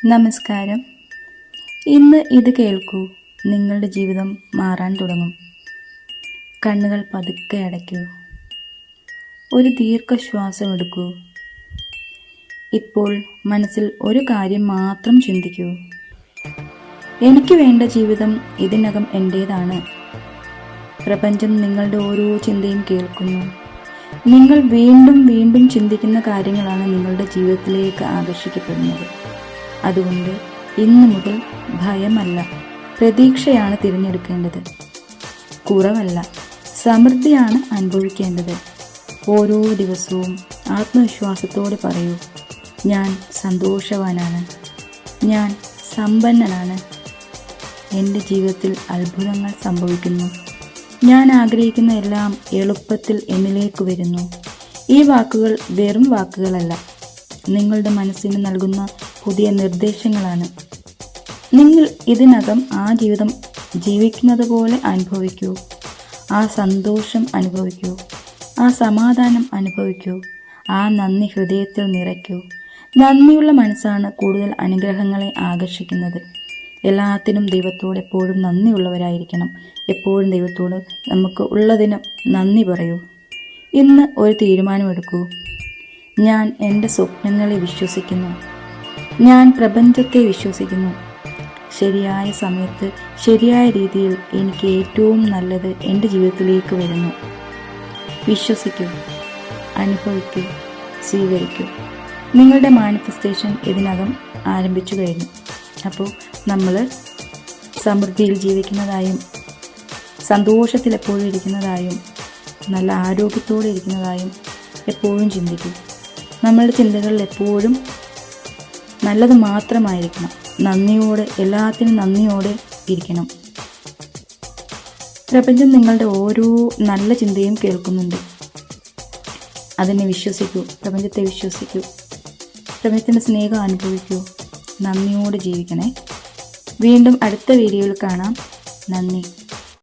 നമസ്കാരം. ഇന്ന് ഇത് കേൾക്കൂ. നിങ്ങളുടെ ജീവിതം മാറാൻ തുടങ്ങും. കണ്ണുകൾ പതുക്കെ അടയ്ക്കൂ. ഒരു ദീർഘശ്വാസം എടുക്കൂ. ഇപ്പോൾ മനസ്സിൽ ഒരു കാര്യം മാത്രം ചിന്തിക്കൂ. എനിക്ക് വേണ്ട ജീവിതം ഇതിനകം എൻ്റേതാണ്. പ്രപഞ്ചം നിങ്ങളുടെ ഓരോ ചിന്തയും കേൾക്കുന്നു. നിങ്ങൾ വീണ്ടും വീണ്ടും ചിന്തിക്കുന്ന കാര്യങ്ങളാണ് നിങ്ങളുടെ ജീവിതത്തിലേക്ക് ആകർഷിക്കപ്പെടുന്നത്. അതുകൊണ്ട് ഇന്നു മുതൽ ഭയമല്ല, പ്രതീക്ഷയാണ് തിരഞ്ഞെടുക്കേണ്ടത്. കുറവല്ല, സമൃദ്ധിയാണ് അനുഭവിക്കേണ്ടത്. ഓരോ ദിവസവും ആത്മവിശ്വാസത്തോടെ പറയൂ, ഞാൻ സന്തോഷവാനാണ്, ഞാൻ സമ്പന്നനാണ്, എൻ്റെ ജീവിതത്തിൽ അത്ഭുതങ്ങൾ സംഭവിക്കുന്നു, ഞാൻ ആഗ്രഹിക്കുന്ന എല്ലാം എളുപ്പത്തിൽ എന്നിലേക്ക് വരുന്നു. ഈ വാക്കുകൾ വെറും വാക്കുകളല്ല, നിങ്ങളുടെ മനസ്സിന് നൽകുന്ന പുതിയ നിർദ്ദേശങ്ങളാണ്. നിങ്ങൾ ഇതിനകം ആ ജീവിതം ജീവിക്കുന്നത് പോലെ അനുഭവിക്കൂ. ആ സന്തോഷം അനുഭവിക്കൂ, ആ സമാധാനം അനുഭവിക്കൂ, ആ നന്ദി ഹൃദയത്തിൽ നിറയ്ക്കൂ. നന്ദിയുള്ള മനസ്സാണ് കൂടുതൽ അനുഗ്രഹങ്ങളെ ആകർഷിക്കുന്നത്. എല്ലാത്തിനും ദൈവത്തോട് എപ്പോഴും നന്ദിയുള്ളവരായിരിക്കണം. എപ്പോഴും ദൈവത്തോട് നമുക്ക് ഉള്ളതിന് നന്ദി പറയൂ. ഇന്ന് ഒരു തീരുമാനമെടുക്കൂ. ഞാൻ എൻ്റെ സ്വപ്നങ്ങളെ വിശ്വസിക്കുന്നു. ഞാൻ പ്രപഞ്ചത്തെ വിശ്വസിക്കുന്നു. ശരിയായ സമയത്ത് ശരിയായ രീതിയിൽ എനിക്ക് ഏറ്റവും നല്ലത് എൻ്റെ ജീവിതത്തിലേക്ക് വരുന്നു. വിശ്വസിക്കൂ, അനുഭവിക്കൂ, സ്വീകരിക്കൂ. നിങ്ങളുടെ മാനിഫെസ്റ്റേഷൻ ഇതിനകം ആരംഭിച്ചു കഴിഞ്ഞു. അപ്പോൾ നമ്മൾ സമൃദ്ധിയിൽ ജീവിക്കുന്നതായും സന്തോഷത്തിൽ എപ്പോഴും ഇരിക്കുന്നതായും നല്ല ആരോഗ്യത്തോടെ ഇരിക്കുന്നതായും എപ്പോഴും ചിന്തിക്കൂ. നമ്മളുടെ ചിന്തകളിൽ എപ്പോഴും നല്ലത് മാത്രമായിരിക്കണം. നന്ദിയോടെ, എല്ലാത്തിനും നന്ദിയോടെ ഇരിക്കണം. പ്രപഞ്ചം നിങ്ങളുടെ ഓരോ നല്ല ചിന്തയും കേൾക്കുന്നുണ്ട്. അതിനെ വിശ്വസിക്കൂ, പ്രപഞ്ചത്തെ വിശ്വസിക്കൂ, പ്രപഞ്ചത്തിൻ്റെ സ്നേഹം അനുഭവിക്കൂ. നന്ദിയോടെ ജീവിക്കണേ. വീണ്ടും അടുത്ത വീഡിയോയിൽ കാണാം. നന്ദി.